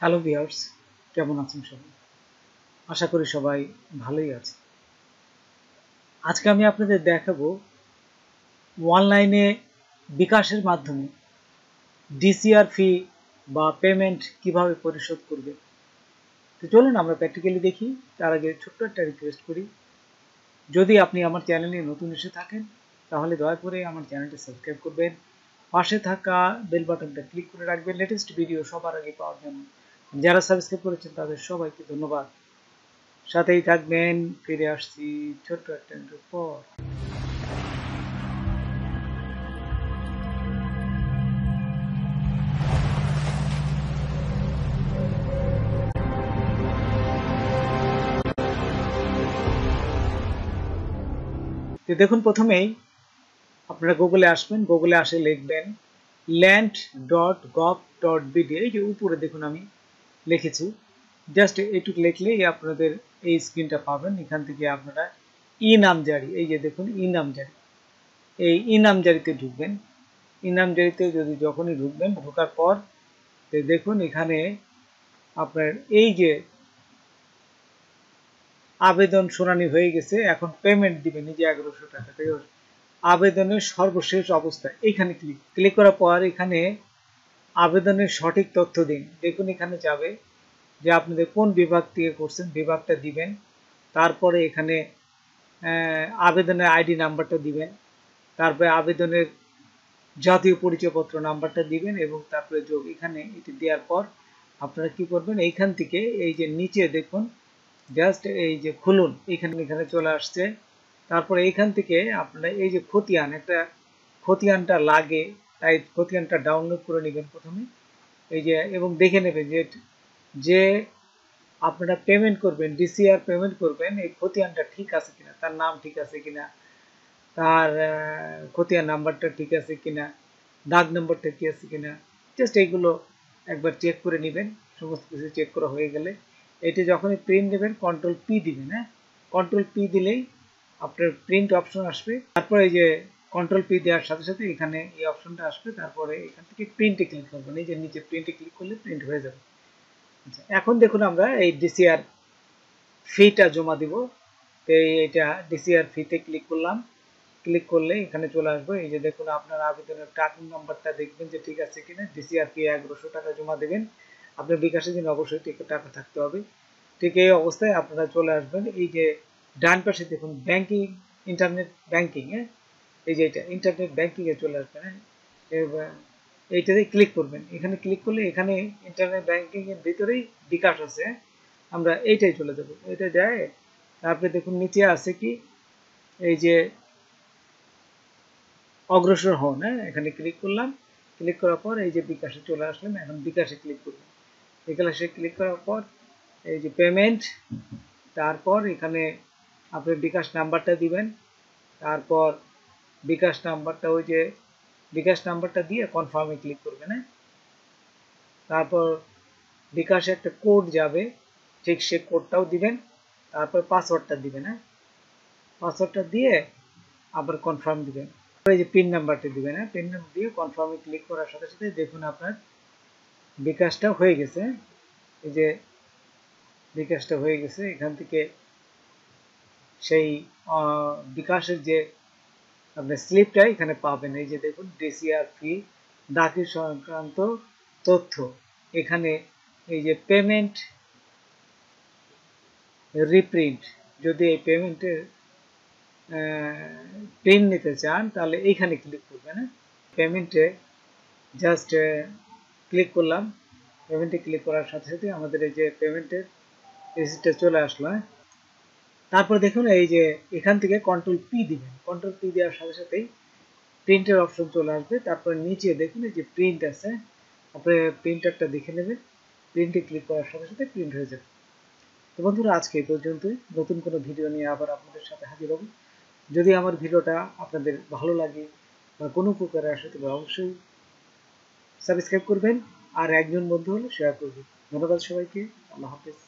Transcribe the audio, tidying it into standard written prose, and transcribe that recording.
Hello viewers, কেমন আছেন সবাই? আশা করি সবাই ভালোই আছে। আজকে আমি আপনাদের দেখাবো অনলাইনে বিকাশের মাধ্যমে ডিসিআর ফি বা পেমেন্ট কিভাবে পরিশোধ করবে। তো চলুন আমরা প্র্যাকটিক্যালি দেখি। তার আগে ছোট্ট একটা রিকোয়েস্ট করি, যদি আপনি আমার চ্যানেলে নতুন এসে থাকেন তাহলে দয়া করে আমার চ্যানেলটি সাবস্ক্রাইব করবেন, পাশে থাকা বেল বাটনটা ক্লিক করে রাখবেন লেটেস্ট ভিডিও সবার আগে পাওয়ার জন্য। যারা সাবস্ক্রাইব করেছেন তাদের সবাইকে ধন্যবাদ। সাথেই থাকবেন, ফিরে আসছি ছোট্ট একটা ইন্টারভিউ পর। তো দেখুন, প্রথমেই আপনারা গুগলে আসবেন, গুগলে আসে লিখবেন land.gov.bd। এই যে উপরে দেখুন আমি লিখেছি, জাস্ট এইটুকু লিখলেই আপনাদের এই স্ক্রিনটা পাবেন। এখান থেকে আপনারা ই নামজারি, এই যে দেখুন ই নামজারি, এই ই নামজারিতে ঢুকবেন। ই নামজারিতে যখনই ঢুকবেন, ঢোকার পর দেখুন এখানে আপনার এই যে আবেদন শুনানি হয়ে গেছে, এখন পেমেন্ট দিবেন এই যে 1100 টাকা। আবেদনের সর্বশেষ অবস্থা এইখানে ক্লিক করার পর এখানে আবেদনের সঠিক তথ্য দিন। দেখুন এখানে যাবে যে আপনাদের কোন বিভাগ থেকে করছেন, বিভাগটা দিবেন। তারপরে এখানে আবেদনের আইডি নাম্বারটা দিবেন, তারপরে আবেদনের জাতীয় পরিচয়পত্র নাম্বারটা দিবেন এবং তারপরে যোগ। এখানে এটি দেওয়ার পর আপনারা কি করবেন, এইখান থেকে এই যে নিচে দেখুন জাস্ট এই যে খুলুন, এখানে চলে আসছে। তারপরে এইখান থেকে আপনারা এই যে খতিয়ান, একটা খতিয়ানটা লাগে, তাই খতিয়ানটা ডাউনলোড করে নেবেন প্রথমে। এই যে এবং দেখে নেবেন যে আপনারা পেমেন্ট করবেন, ডিসিআর পেমেন্ট করবেন, এই খতিয়ানটা ঠিক আছে কিনা, তার নাম ঠিক আছে কিনা, তার খতিয়ান নাম্বারটা ঠিক আছে কিনা, দাগ নম্বরটা ঠিক আছে কিনা, জাস্ট এইগুলো একবার চেক করে নেবেন। সমস্ত কিছু চেক করা হয়ে গেলে এটি যখনই প্রিন্ট নেবেন কন্ট্রোল পি দিবেন। হ্যাঁ, কন্ট্রোল পি দিলেই আপনার প্রিন্ট অপশন আসবে। তারপরে এই যে কন্ট্রোল পি দেওয়ার সাথে সাথে এখানে এই অপশনটা আসবে। তারপরে এখান থেকে প্রিন্টে ক্লিক করবেন, এই যে নিচে প্রিন্টে ক্লিক করলে প্রিন্ট হয়ে যাবে। আচ্ছা, এখন দেখুন আমরা এই ডিসিআর ফিটা জমা দিব। তো এইটা ডিসিআর ফিতে ক্লিক করলাম। ক্লিক করলে এখানে চলে আসবে। এই যে দেখুন আপনার আবেদনের ট্র্যাকিং নাম্বারটা দেখবেন যে ঠিক আছে কিনা। ডিসিআর ফি 1100 টাকা জমা দেবেন। আপনার বিকাশের জন্য অবশ্যই টাকা থাকতে হবে। ঠিক এই অবস্থায় আপনারা চলে আসবেন। এই যে ডান পাশে দেখুন ব্যাংকিং, ইন্টারনেট ব্যাংকিং, হ্যাঁ, এই যে এটা ইন্টারনেট ব্যাংকিংয়ে চলে আসবেন। হ্যাঁ, এইটাতে ক্লিক করবেন। এখানে ক্লিক করলে এখানে ইন্টারনেট ব্যাংকিং এর ভিতরেই বিকাশ আছে। আমরা এইটাই চলে যাব, এটা যায়। তারপরে দেখুন নিচে আছে কি, এই যে অগ্রসর হন। হ্যাঁ, এখানে ক্লিক করলাম। ক্লিক করার পর এই যে বিকাশে চলে আসলাম। এখন বিকাশে ক্লিক করবেন। বিকাশে ক্লিক করার পর এই যে পেমেন্ট, তারপর এখানে আপনি বিকাশ নাম্বারটা দিবেন। তারপর বিকাশ নাম্বারটা ওই যে বিকাশ নাম্বারটা দিয়ে কনফার্মে ক্লিক করবেন। হ্যাঁ, তারপর বিকাশে একটা কোড যাবে, ঠিক সে কোডটাও দিবেন। তারপর পাসওয়ার্ডটা দিবেন। হ্যাঁ, পাসওয়ার্ডটা দিয়ে আবার কনফার্ম দিবেন। এই যে পিন নাম্বারটা দিবেন। হ্যাঁ, পিন নাম্বার দিয়ে কনফার্মে ক্লিক করার সাথে সাথে দেখুন আপনার বিকাশটা হয়ে গেছে। এই যে বিকাশটা হয়ে গেছে। এখান থেকে সেই বিকাশের যে আপনার স্লিপটা এখানে পাবেন। এই যে দেখুন ডিসিআর ফি দাখিল সংক্রান্ত তথ্য। এখানে এই যে পেমেন্ট রিপ্রিন্ট, যদি এই পেমেন্টের প্রিন্ট নিতে চান তাহলে এইখানে ক্লিক করবেন। হ্যাঁ, পেমেন্টে জাস্ট ক্লিক করলাম। পেমেন্টে ক্লিক করার সাথে সাথে আমাদের এই যে পেমেন্টের রিসিপ্টটা চলে আসলো। হ্যাঁ, তারপর দেখুন এই যে এখান থেকে কন্ট্রোল পি দিবেন। কন্ট্রোল পি দেওয়ার সাথে সাথেই প্রিন্টের অপশন চলে আসবে। তারপর নিচে দেখুন এই যে প্রিন্ট আছে, আপনি প্রিন্টারটা দেখে নেবেন। প্রিন্টে ক্লিক করার সাথে সাথে প্রিন্ট হয়ে যাবে। তো বন্ধুরা, আজকে এই পর্যন্তই। নতুন কোনো ভিডিও নিয়ে আবার আপনাদের সাথে হাজির হব। যদি আমার ভিডিওটা আপনাদের ভালো লাগে বা কোনো উপকারে আসে তবে অবশ্যই সাবস্ক্রাইব করবেন, আর একজন বন্ধু হলে শেয়ার করবেন। ধন্যবাদ সবাইকে। আল্লাহ হাফেজ।